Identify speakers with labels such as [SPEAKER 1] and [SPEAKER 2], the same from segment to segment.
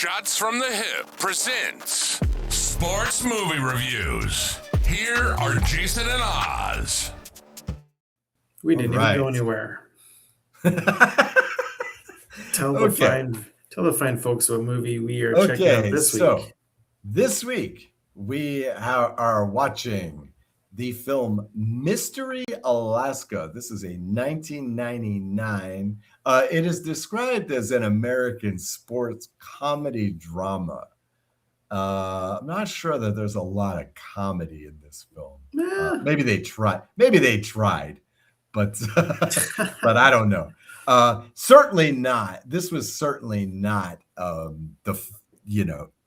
[SPEAKER 1] Shots from the Hip presents Sports Movie Reviews. Here are Jason and Oz.
[SPEAKER 2] We didn't even go anywhere. Tell the fine folks what movie we are checking out this week.
[SPEAKER 3] So this week we are watching the film Mystery Alaska. This is a 1999. It is described as an American sports comedy drama. I'm not sure that there's a lot of comedy in this film. Maybe they tried. But but I don't know. Certainly not. This was certainly not an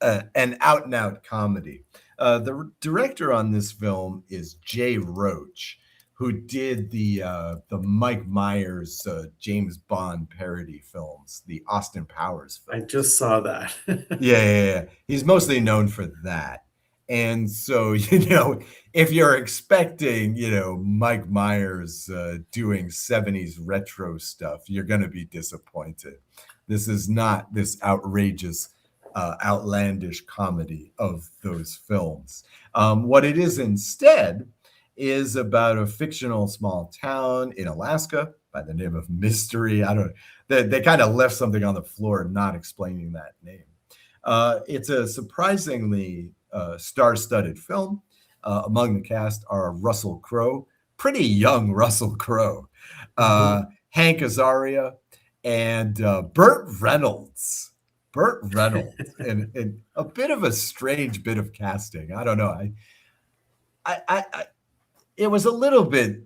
[SPEAKER 3] out and out comedy. The director on this film is Jay Roach, who did the Mike Myers James Bond parody films, the Austin Powers films.
[SPEAKER 2] I just saw that.
[SPEAKER 3] Yeah. He's mostly known for that. And so, if you're expecting, Mike Myers doing 70s retro stuff, you're going to be disappointed. This is not this outrageous, outlandish comedy of those films. What it is instead is about a fictional small town in Alaska by the name of Mystery. I don't know. They kind of left something on the floor not explaining that name. It's a surprisingly star-studded film. Among the cast are Russell Crowe, pretty young Russell Crowe, Hank Azaria, and Burt Reynolds. and a bit of a strange bit of casting. I don't know. It was a little bit.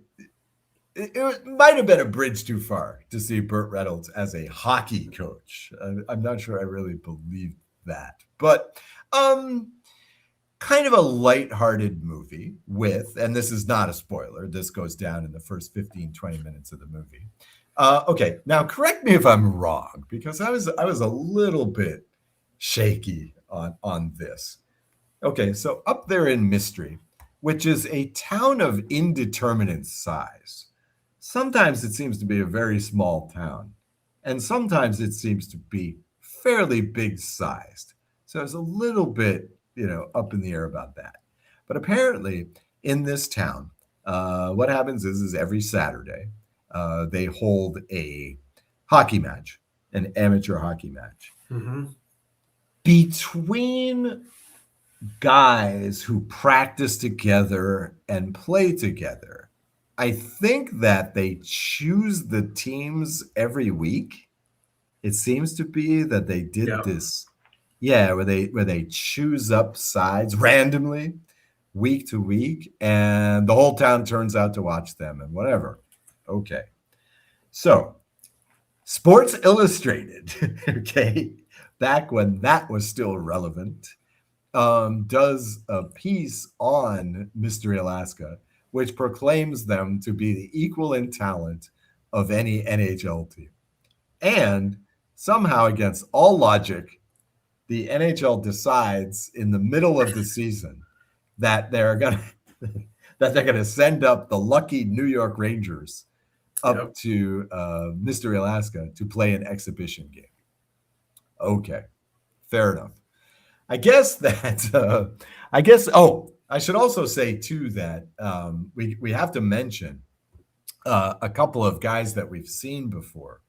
[SPEAKER 3] It might have been a bridge too far to see Burt Reynolds as a hockey coach. I'm not sure I really believe that, but kind of a lighthearted movie with, and this is not a spoiler, this goes down in the first 15-20 minutes of the movie. Okay, now correct me if I'm wrong, because I was a little bit shaky on this. Okay, so up there in Mystery, which is a town of indeterminate size. Sometimes it seems to be a very small town, and sometimes it seems to be fairly big sized. So it's a little bit, up in the air about that. But apparently in this town, what happens is every Saturday, they hold a hockey match, an amateur hockey match, between guys who practice together and play together. I think that they choose the teams every week. It seems to be that they did this, where they choose up sides randomly week to week, and the whole town turns out to watch them and whatever. Okay. So Sports Illustrated, back when that was still relevant, does a piece on Mystery Alaska, which proclaims them to be the equal in talent of any NHL team. And somehow, against all logic, the NHL decides in the middle of the season that they're gonna send up the lucky New York Rangers up to Mystery Alaska to play an exhibition game. Okay, fair enough. I should also say too that we have to mention a couple of guys that we've seen before,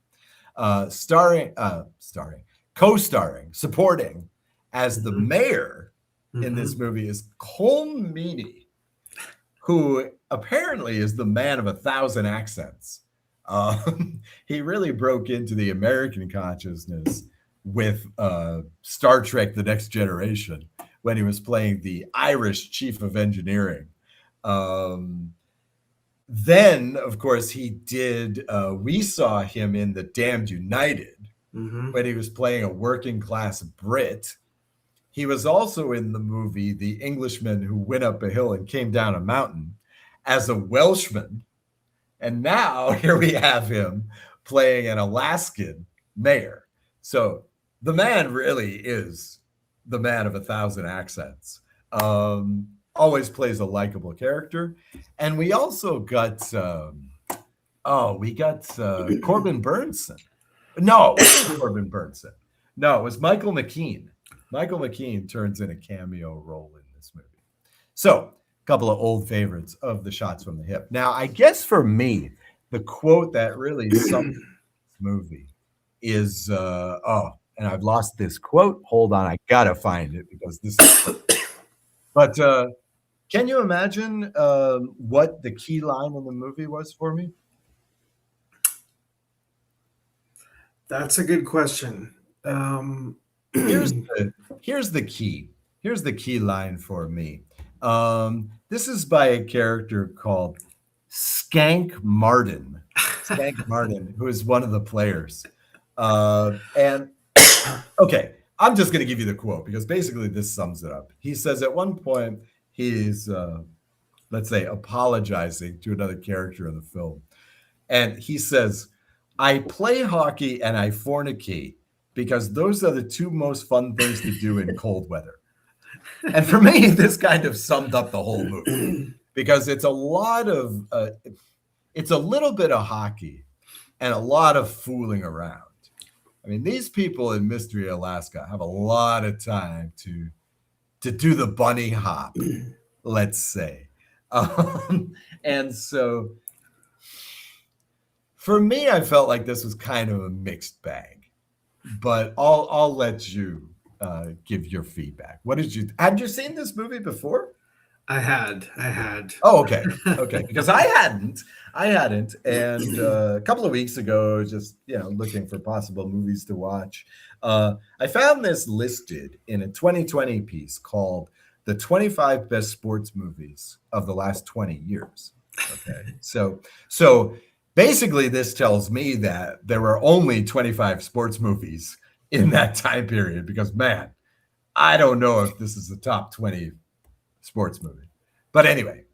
[SPEAKER 3] supporting as the mayor in this movie is Colm Meaney, who apparently is the man of 1,000 accents. He really broke into the American consciousness with Star Trek: The Next Generation when he was playing the Irish chief of engineering. Then, of course, he did, we saw him in The Damned United when he was playing a working class Brit. He was also in the movie The Englishman Who Went Up a Hill and Came Down a Mountain as a Welshman. And now here we have him playing an Alaskan mayor. So the man really is the man of 1,000 accents. Always plays a likable character. And we also got Corbin Burnson. No, Corbin Burnson. No, it was Michael McKean. Michael McKean turns in a cameo role in this movie. So, a couple of old favorites of the shots from the hip. Now, I guess for me, the quote that really sums this movie is, and I've lost this quote. Hold on, I gotta find it because this is. But can you imagine what the key line in the movie was for me?
[SPEAKER 2] That's a good question.
[SPEAKER 3] Here's the key. Here's the key line for me. This is by a character called Skank Martin. Skank Martin, who is one of the players. And okay, I'm just going to give you the quote because basically this sums it up. He says at one point he's, let's say, apologizing to another character in the film. And he says, I play hockey and I fornicate because those are the two most fun things to do in cold weather. And for me, this kind of summed up the whole movie because it's a lot of, it's a little bit of hockey and a lot of fooling around. I mean, these people in Mystery Alaska have a lot of time to do the bunny hop, let's say. And so for me, I felt like this was kind of a mixed bag, but I'll let you give your feedback. Had you seen this movie before?
[SPEAKER 2] I had.
[SPEAKER 3] Oh, okay. Because I hadn't. And a couple of weeks ago, just, looking for possible movies to watch, I found this listed in a 2020 piece called The 25 Best Sports Movies of the Last 20 Years. Okay. So basically this tells me that there were only 25 sports movies in that time period because, man, I don't know if this is the top 20 sports movie. But anyway,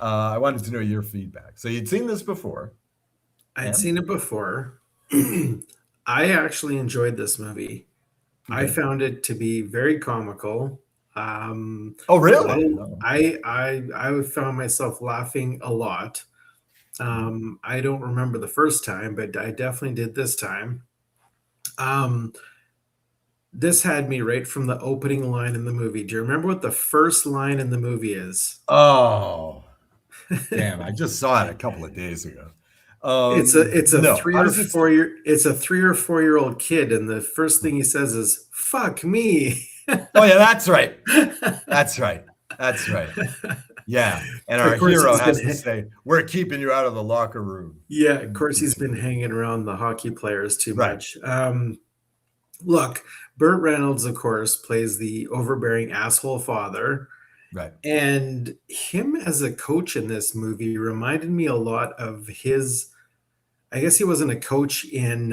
[SPEAKER 3] I wanted to know your feedback. So you'd seen this before.
[SPEAKER 2] I'd seen it before. I actually enjoyed this movie. Okay. I found it to be very comical.
[SPEAKER 3] Oh, really?
[SPEAKER 2] I found myself laughing a lot. I don't remember the first time, but I definitely did this time. This had me right from the opening line in the movie. Do you remember what the first line in the movie is?
[SPEAKER 3] Oh, damn! I just saw it a couple of days ago.
[SPEAKER 2] It's a 3 or 4 year old kid, and the first thing he says is "fuck me."
[SPEAKER 3] Oh yeah, that's right. That's right. Yeah, and our hero has to say, "We're keeping you out of the locker room."
[SPEAKER 2] Yeah, of course he's been hanging around the hockey players too much. Look, Burt Reynolds, of course, plays the overbearing asshole father.
[SPEAKER 3] Right.
[SPEAKER 2] And him as a coach in this movie reminded me a lot of I guess he wasn't a coach in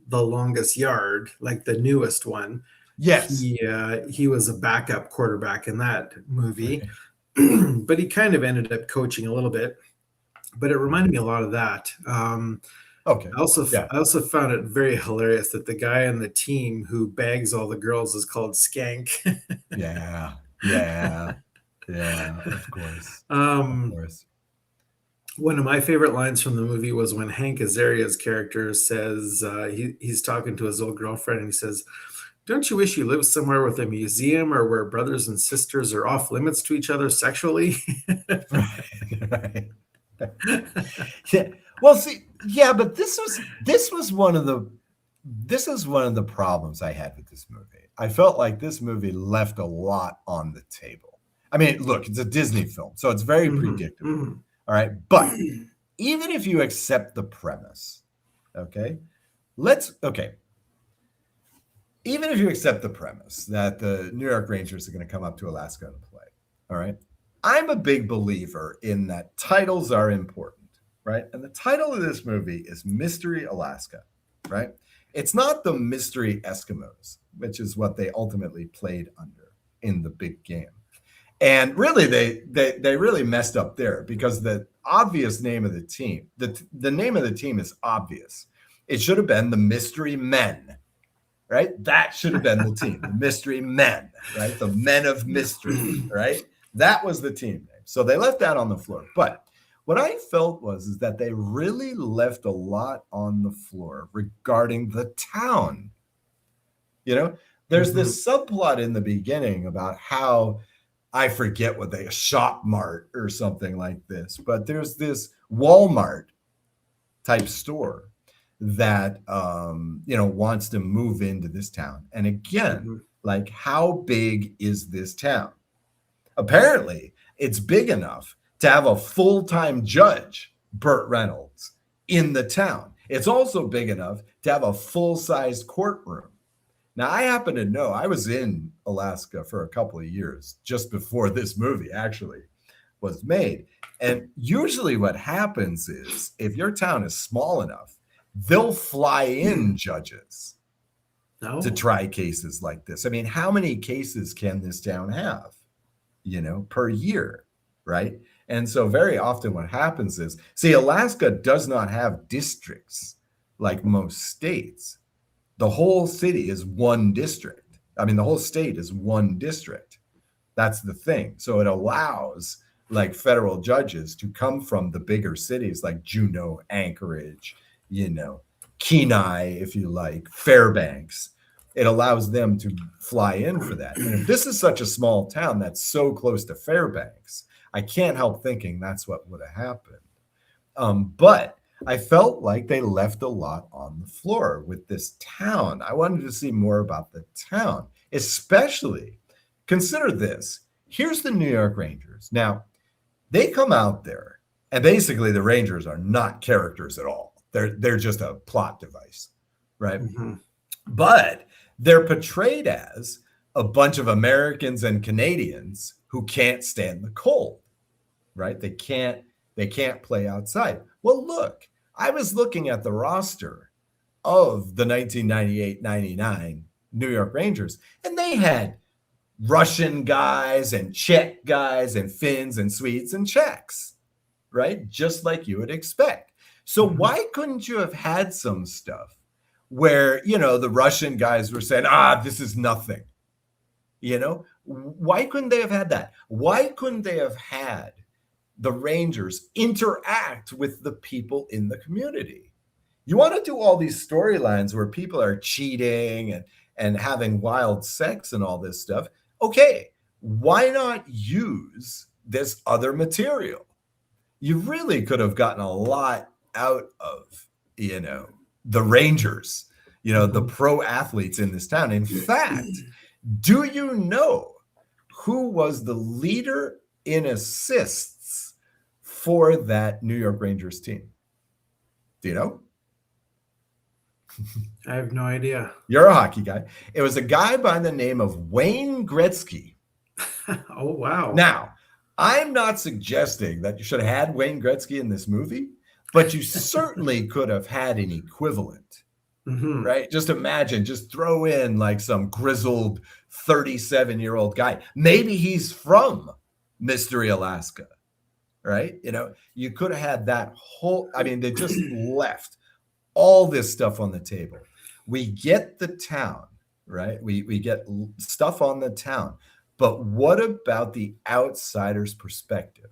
[SPEAKER 2] The Longest Yard, like the newest one.
[SPEAKER 3] Yes.
[SPEAKER 2] He was a backup quarterback in that movie. Okay. But he kind of ended up coaching a little bit. But it reminded me a lot of that.
[SPEAKER 3] Okay.
[SPEAKER 2] I also found it very hilarious that the guy on the team who bags all the girls is called Skank.
[SPEAKER 3] Yeah, of course.
[SPEAKER 2] One of my favorite lines from the movie was when Hank Azaria's character says he's talking to his old girlfriend and he says, "Don't you wish you lived somewhere with a museum or where brothers and sisters are off limits to each other sexually?"
[SPEAKER 3] Right. Yeah. Well, see, yeah, but this is one of the problems I had with this movie. I felt like this movie left a lot on the table. I mean, look, it's a Disney film, so it's very predictable. Mm-hmm. All right, but even if you accept the premise, even if you accept the premise that the New York Rangers are going to come up to Alaska and play, all right, I'm a big believer in that titles are important. Right. And the title of this movie is Mystery Alaska. Right. It's not the Mystery Eskimos, which is what they ultimately played under in the big game. And really, they really messed up there because the obvious name of the team, the name of the team is obvious. It should have been the Mystery Men. Right. That should have been the team, the Mystery Men. Right. The Men of Mystery. Right. That was the team name. So they left that on the floor. But what I felt is that they really left a lot on the floor regarding the town There's this subplot in the beginning about how, I forget what a shop mart or something like this, but there's this Walmart type store that wants to move into this town. And again, like, how big is this town? Apparently it's big enough to have a full-time judge, Burt Reynolds, in the town. It's also big enough to have a full-sized courtroom. Now, I happen to know, I was in Alaska for a couple of years just before this movie actually was made. And usually what happens is, if your town is small enough, they'll fly in judges to try cases like this. I mean, how many cases can this town have, per year, right? And so very often what happens is, see, Alaska does not have districts like most states. The whole city is one district. I mean, the whole state is one district. That's the thing. So it allows like federal judges to come from the bigger cities like Juneau, Anchorage, Kenai, if you like, Fairbanks. It allows them to fly in for that. And if this is such a small town that's so close to Fairbanks, I can't help thinking that's what would have happened. But I felt like they left a lot on the floor with this town. I wanted to see more about the town, especially consider this. Here's the New York Rangers. Now, they come out there, and basically the Rangers are not characters at all. They're just a plot device, right? But they're portrayed as a bunch of Americans and Canadians who can't stand the cold, right? They can't play outside. Well, look, I was looking at the roster of the 1998-99 New York Rangers, and they had Russian guys and Czech guys and Finns and Swedes and Czechs, right? Just like you would expect. So why couldn't you have had some stuff where, the Russian guys were saying, this is nothing, Why couldn't they have had that? Why couldn't they have had the Rangers interact with the people in the community? You want to do all these storylines where people are cheating and having wild sex and all this stuff. Okay, why not use this other material? You really could have gotten a lot out of, the Rangers, the pro athletes in this town. In fact, do you know who was the leader in assists for that New York Rangers team? Do you know?
[SPEAKER 2] I have no idea.
[SPEAKER 3] You're a hockey guy. It was a guy by the name of Wayne Gretzky.
[SPEAKER 2] Oh, wow.
[SPEAKER 3] Now, I'm not suggesting that you should have had Wayne Gretzky in this movie, but you certainly could have had an equivalent, right? Just imagine, just throw in like some grizzled 37-year-old guy. Maybe he's from Mystery Alaska, right? You could have had that whole, they just left all this stuff on the table. We get the town, right? We get stuff on the town. But what about the outsider's perspective,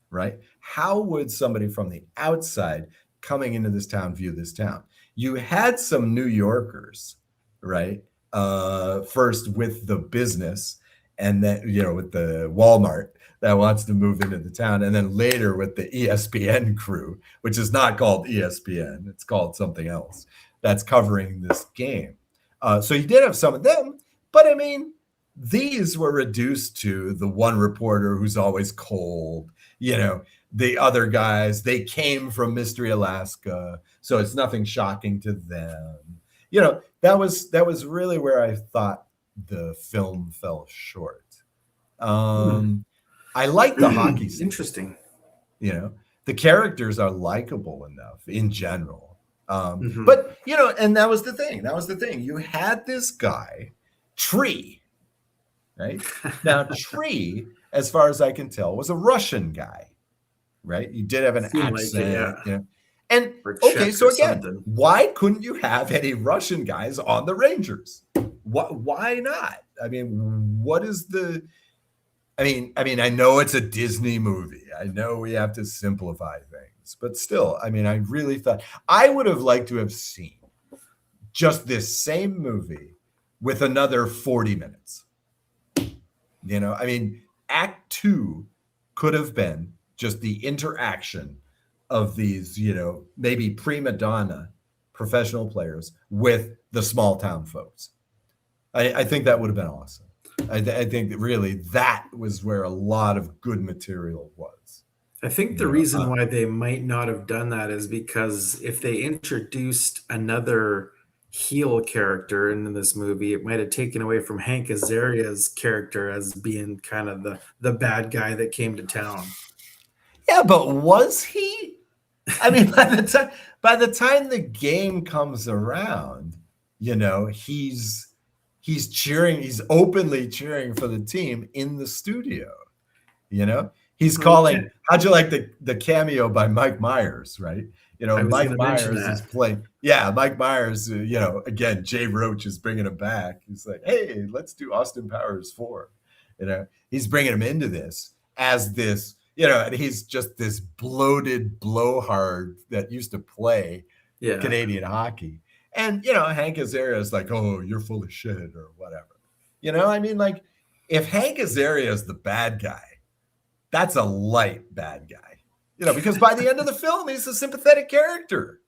[SPEAKER 3] right? How would somebody from the outside coming into this town view this town? You had some New Yorkers, right? First with the business, and then, with the Walmart that wants to move into the town, and then later with the ESPN crew, which is not called ESPN, it's called something else, that's covering this game. So you did have some of them, but these were reduced to the one reporter who's always cold, the other guys, they came from Mystery Alaska, so it's nothing shocking to them. That was really where I thought the film fell short. I like the hockey scene.
[SPEAKER 2] Interesting.
[SPEAKER 3] The characters are likable enough in general. But, and that was the thing. You had this guy, Tree, right? Now, Tree, as far as I can tell, was a Russian guy, right? You did have an accent. Like it, And, okay, so again, why couldn't you have any Russian guys on the Rangers? Why not? What is the... I know it's a Disney movie. I know we have to simplify things, but still, I really thought I would have liked to have seen just this same movie with another 40 minutes. You know, I mean, Act 2 could have been just the interaction of these, you know, maybe prima donna professional players with the small town folks. I think that would have been awesome. I think that really that was where a lot of good material was.
[SPEAKER 2] I think the reason why they might not have done that is because if they introduced another heel character into this movie, it might have taken away from Hank Azaria's character as being kind of the bad guy that came to town.
[SPEAKER 3] Yeah, but was he? I mean, by the time the game comes around, you know, he's cheering, he's openly cheering for the team in the studio. You know, he's calling. How'd you like the cameo by Mike Myers, right? You know, Mike Myers is playing. Yeah, Mike Myers. You know, again, Jay Roach is bringing him back. He's like, hey, let's do Austin Powers 4. You know, he's bringing him into this as this. You know, and he's just this bloated blowhard that used to play Canadian hockey. And, you know, Hank Azaria is like, oh, you're full of shit or whatever. You know, I mean, like, if Hank Azaria is the bad guy, that's a light bad guy. You know, because by the end of the film, he's a sympathetic character.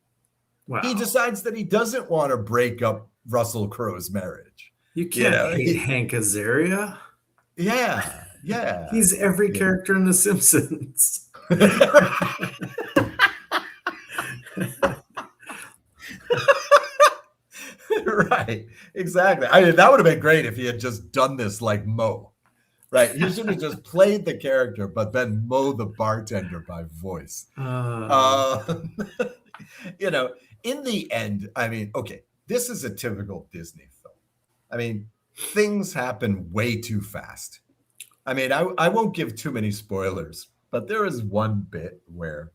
[SPEAKER 3] Wow. He decides that he doesn't want to break up Russell Crowe's marriage.
[SPEAKER 2] You can't hate Hank Azaria.
[SPEAKER 3] Yeah. Yeah.
[SPEAKER 2] He's every character in The Simpsons.
[SPEAKER 3] Right. Exactly. I mean, that would have been great if he had just done this like Mo. Right. He should have just played the character, but then Mo the bartender by voice. You know, in the end, I mean, okay, this is a typical Disney film. I mean, things happen way too fast. I mean, I won't give too many spoilers, but there is one bit where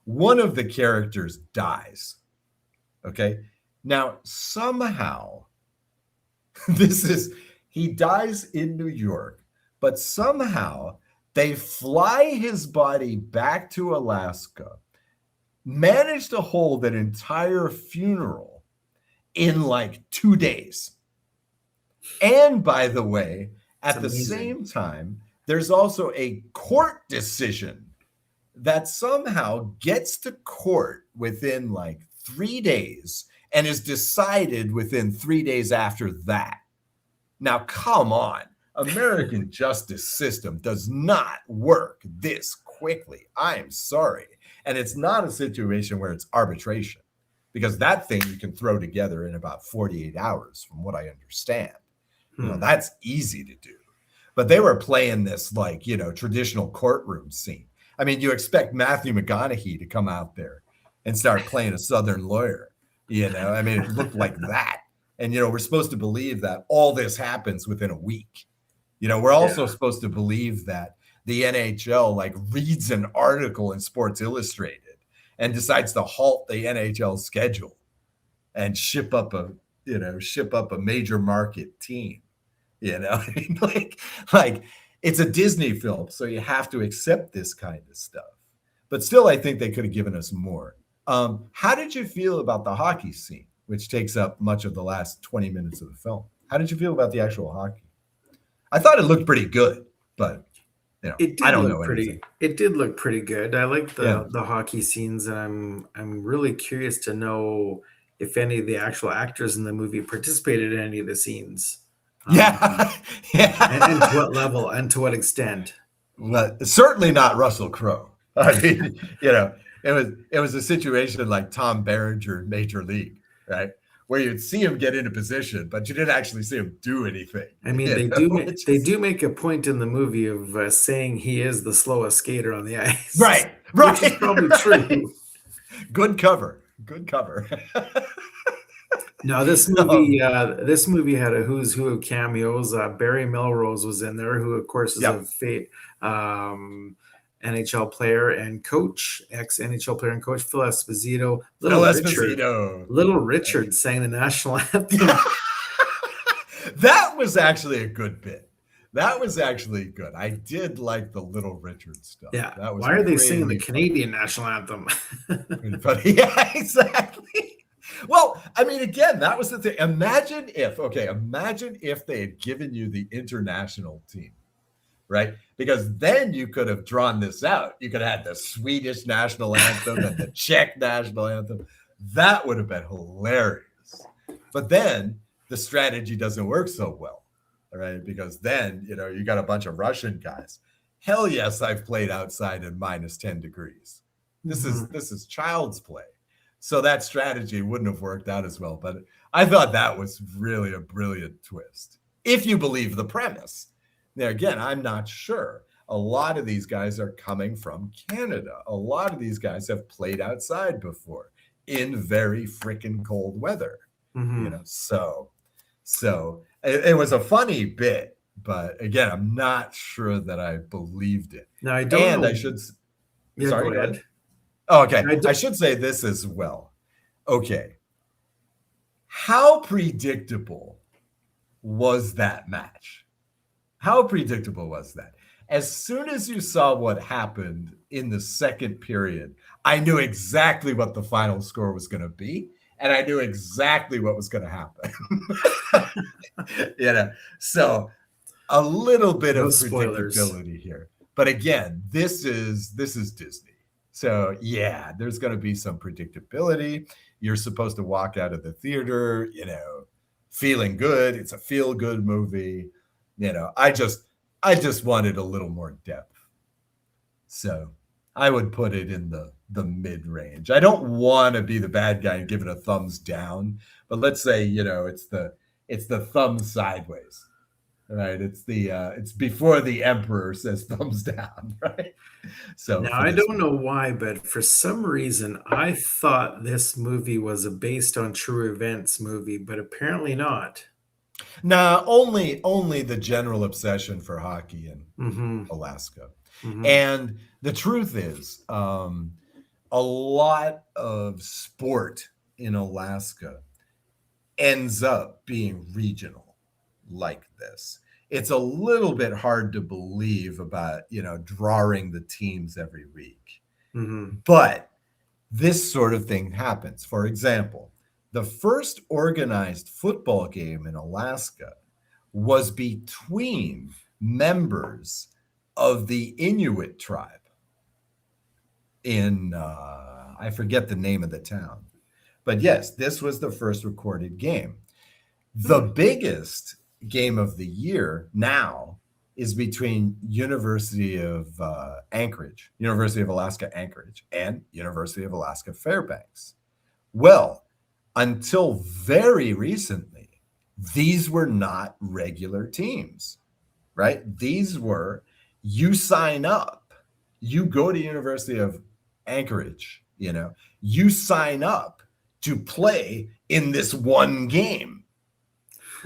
[SPEAKER 3] one of the characters dies. Okay. Now, somehow, he dies in New York, but somehow they fly his body back to Alaska, manage to hold an entire funeral in like 2 days. And by the way, at the same time, there's also a court decision that somehow gets to court within like 3 days and is decided within 3 days after that. Now, come on. American justice system does not work this quickly. I am sorry. And it's not a situation where it's arbitration, because that thing you can throw together in about 48 hours, from what I understand. You know, that's easy to do. But they were playing this like, you know, traditional courtroom scene. I mean, you expect Matthew McConaughey to come out there and start playing a Southern lawyer. You know, I mean, it looked like that. And, you know, we're supposed to believe that all this happens within a week. You know, we're also supposed to believe that the NHL like reads an article in Sports Illustrated and decides to halt the NHL schedule and ship up a major market team. You know, I mean, like it's a Disney film, so you have to accept this kind of stuff. But still, I think they could have given us more. How did you feel about the hockey scene, which takes up much of the last 20 minutes of the film? How did you feel about the actual hockey? I thought it looked pretty good, but you know, I don't know anything.
[SPEAKER 2] It did look pretty good. I like the hockey scenes, and I'm really curious to know if any of the actual actors in the movie participated in any of the scenes.
[SPEAKER 3] And
[SPEAKER 2] to what level and to what extent.
[SPEAKER 3] Well, certainly not Russell Crowe. I mean, you know, it was a situation like Tom Berenger in Major League, right? Where you'd see him get into position, but you didn't actually see him do anything.
[SPEAKER 2] I mean, they do make a point in the movie of saying he is the slowest skater on the ice.
[SPEAKER 3] Right.
[SPEAKER 2] Which is probably true.
[SPEAKER 3] Good cover.
[SPEAKER 2] No, this movie had a who's who of cameos. Barry Melrose was in there, who of course is a NHL player and coach, ex-NHL player and coach. Phil Esposito. Little Richard sang the national anthem.
[SPEAKER 3] That was actually a good bit. That was actually good. I did like the Little Richard stuff.
[SPEAKER 2] Yeah.
[SPEAKER 3] That was
[SPEAKER 2] Why are they singing the Canadian national anthem?
[SPEAKER 3] But yeah, exactly. Well, I mean, again, that was the thing. Imagine if they had given you the international team, right? Because then you could have drawn this out. You could have had the Swedish national anthem and the Czech national anthem. That would have been hilarious. But then the strategy doesn't work so well, right? Because then, you got a bunch of Russian guys. Hell yes, I've played outside in minus 10 degrees. This is child's play. So that strategy wouldn't have worked out as well. But I thought that was really a brilliant twist, if you believe the premise. Now, again, I'm not sure. A lot of these guys are coming from Canada. A lot of these guys have played outside before in very freaking cold weather. So it was a funny bit, but again, I'm not sure that I believed it.
[SPEAKER 2] Now, I don't know.
[SPEAKER 3] I should.
[SPEAKER 2] Yeah,
[SPEAKER 3] sorry,
[SPEAKER 2] go ahead.
[SPEAKER 3] Oh, okay. I should say this as well. Okay. How predictable was that match? How predictable was that? As soon as you saw what happened in the second period, I knew exactly what the final score was going to be, and I knew exactly what was going to happen. So a little bit of predictability here. But again, this is Disney. So yeah, there's going to be some predictability. You're supposed to walk out of the theater, feeling good. It's a feel-good movie. I just wanted a little more depth. So I would put it in the mid-range. I don't want to be the bad guy and give it a thumbs down, but let's say, it's the thumbs sideways. Right, it's before the emperor says thumbs down, right? So
[SPEAKER 2] now I don't know why, but for some reason I thought this movie was a based on true events movie, but apparently not.
[SPEAKER 3] Nah, only the general obsession for hockey in Alaska. And the truth is, a lot of sport in Alaska ends up being regional like this. It's a little bit hard to believe about, drawing the teams every week. But this sort of thing happens. For example, the first organized football game in Alaska was between members of the Inuit tribe in, I forget the name of the town. But yes, this was the first recorded game. The biggest game of the year now is between University of Alaska Anchorage, and University of Alaska Fairbanks. Well, until very recently, these were not regular teams, right? These were, you sign up, you go to University of Anchorage, you sign up to play in this one game,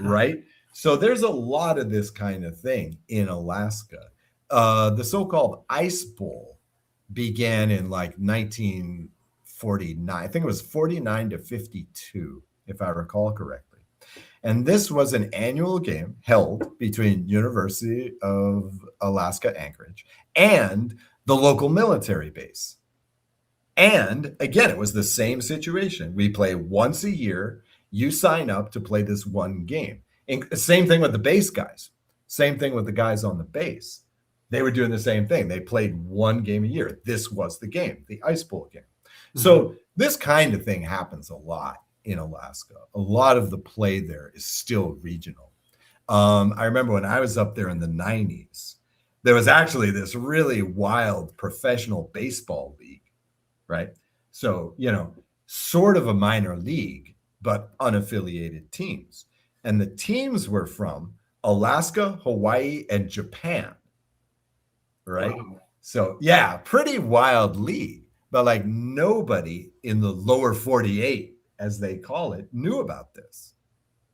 [SPEAKER 3] right? So there's a lot of this kind of thing in Alaska. The so-called Ice Bowl began in like 1949. I think it was 49 to 52, if I recall correctly. And this was an annual game held between University of Alaska Anchorage and the local military base. And again, it was the same situation. We play once a year. You sign up to play this one game. Same thing with the base guys. Same thing with the guys on the base. They were doing the same thing. They played one game a year. This was the game, the Ice Bowl game. So this kind of thing happens a lot in Alaska. A lot of the play there is still regional. I remember when I was up there in the 90s, there was actually this really wild professional baseball league, right? So, sort of a minor league, but unaffiliated teams. And the teams were from Alaska, Hawaii, and Japan, right? Wow. So, yeah, pretty wild league. But like nobody in the lower 48, as they call it, knew about this,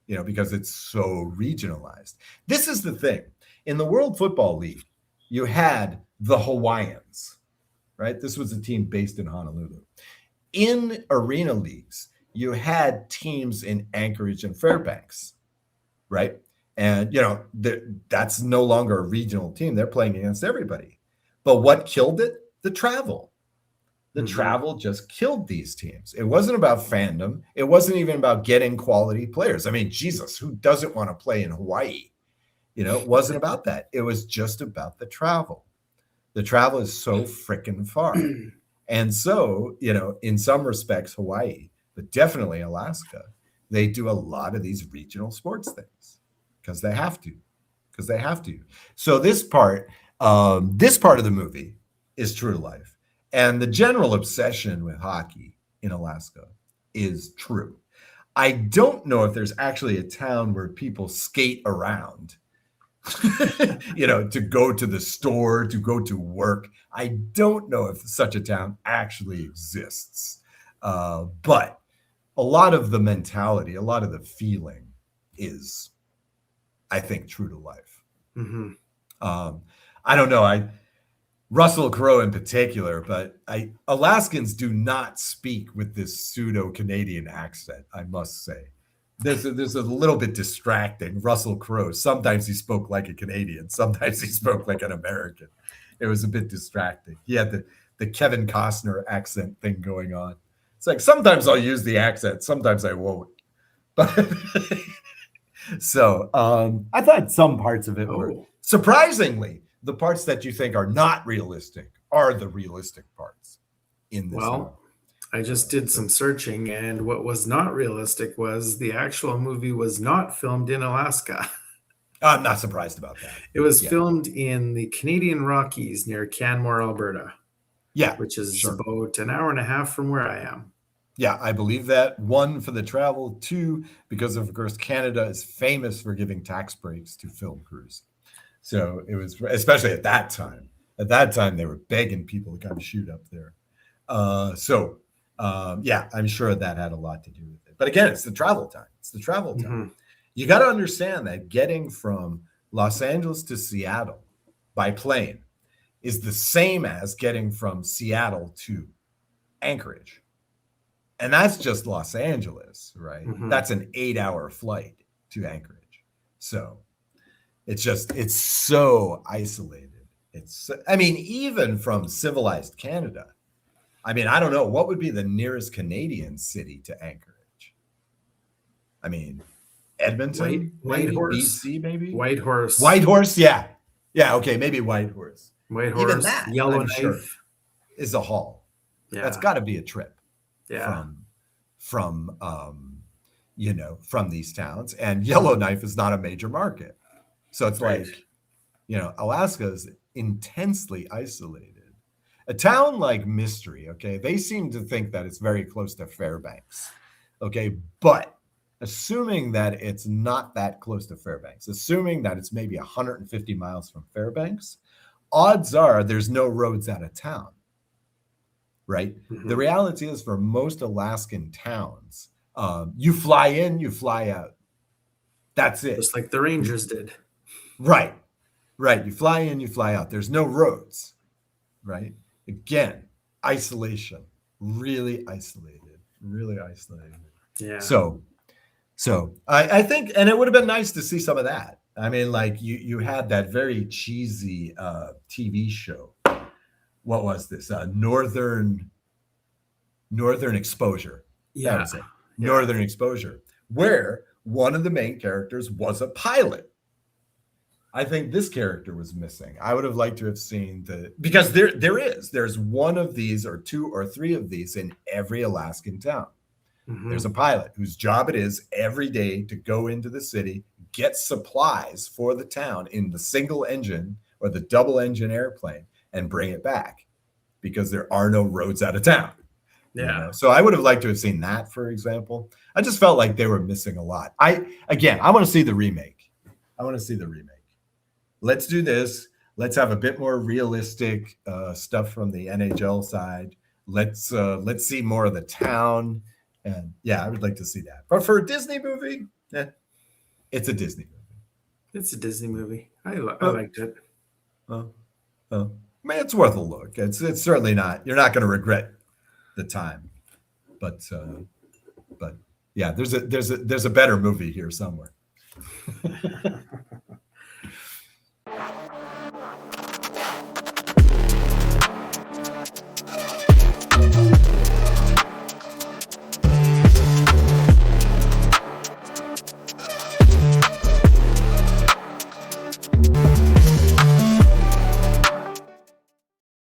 [SPEAKER 3] because it's so regionalized. This is the thing. In the World Football League, you had the Hawaiians, right? This was a team based in Honolulu. In arena leagues, you had teams in Anchorage and Fairbanks, right? And, that's no longer a regional team. They're playing against everybody. But what killed it? The travel. The travel just killed these teams. It wasn't about fandom. It wasn't even about getting quality players. I mean, Jesus, who doesn't want to play in Hawaii? It wasn't about that. It was just about the travel. The travel is so freaking far. And so, in some respects, Hawaii, but definitely Alaska, they do a lot of these regional sports things because they have to. So this part of the movie is true to life. And the general obsession with hockey in Alaska is true. I don't know if there's actually a town where people skate around, to go to the store, to go to work. I don't know if such a town actually exists. But a lot of the mentality, a lot of the feeling is, I think, true to life. I don't know. Russell Crowe in particular, but Alaskans do not speak with this pseudo-Canadian accent, I must say. There's a little bit distracting. Russell Crowe, sometimes he spoke like a Canadian, sometimes he spoke like an American. It was a bit distracting. He had the Kevin Costner accent thing going on. It's like, sometimes I'll use the accent, sometimes I won't. But so I thought some parts of it were surprisingly, the parts that you think are not realistic are the realistic parts in this movie.
[SPEAKER 2] I just did some searching, and what was not realistic was the actual movie was not filmed in Alaska.
[SPEAKER 3] I'm not surprised about that.
[SPEAKER 2] It was filmed in the Canadian Rockies near Canmore, Alberta.
[SPEAKER 3] Yeah.
[SPEAKER 2] Which is about an hour and a half from where I am.
[SPEAKER 3] Yeah, I believe that. 1, for the travel. 2, because of course, Canada is famous for giving tax breaks to film crews. So it was, especially at that time. At that time, they were begging people to come shoot up there. I'm sure that had a lot to do with it. But again, it's the travel time. You got to understand that getting from Los Angeles to Seattle by plane is the same as getting from Seattle to Anchorage. And that's just Los Angeles, right? That's an 8-hour flight to Anchorage. So it's so isolated. Even from civilized Canada, I don't know, what would be the nearest Canadian city to Anchorage? Edmonton,
[SPEAKER 2] Whitehorse,
[SPEAKER 3] BC, maybe.
[SPEAKER 2] Whitehorse,
[SPEAKER 3] yeah, okay, maybe Whitehorse.
[SPEAKER 2] Even that, Yellowknife
[SPEAKER 3] is a haul. Yeah, that's got to be a trip. Yeah, from these towns, and Yellowknife is not a major market, so it's like, Alaska is intensely isolated. A town like Mystery, okay, they seem to think that it's very close to Fairbanks, okay, but assuming that it's not that close to Fairbanks, assuming that it's maybe 150 miles from Fairbanks, odds are there's no roads out of town, right? The reality is, for most Alaskan towns, you fly in, you fly out. That's it.
[SPEAKER 2] Just like the Rangers did.
[SPEAKER 3] Right. You fly in, you fly out. There's no roads, right? Again, isolation, really isolated. Yeah. So I think, and it would have been nice to see some of that. You had that very cheesy TV show. What was this? Northern Exposure.
[SPEAKER 2] Yeah.
[SPEAKER 3] That was it. Northern Exposure, where one of the main characters was a pilot. I think this character was missing. I would have liked to have seen because there's one of these, or 2 or 3 of these in every Alaskan town. There's a pilot whose job it is every day to go into the city, get supplies for the town in the single engine or the double engine airplane, and bring it back, because there are no roads out of town. Yeah. So I would have liked to have seen that, for example. I just felt like they were missing a lot. I want to see the remake. Let's do this. Let's have a bit more realistic stuff from the NHL side. Let's see more of the town. And I would like to see that. But for a Disney movie, it's a Disney movie. I liked it. It's worth a look. It's certainly not. You're not going to regret the time. But there's a better movie here somewhere.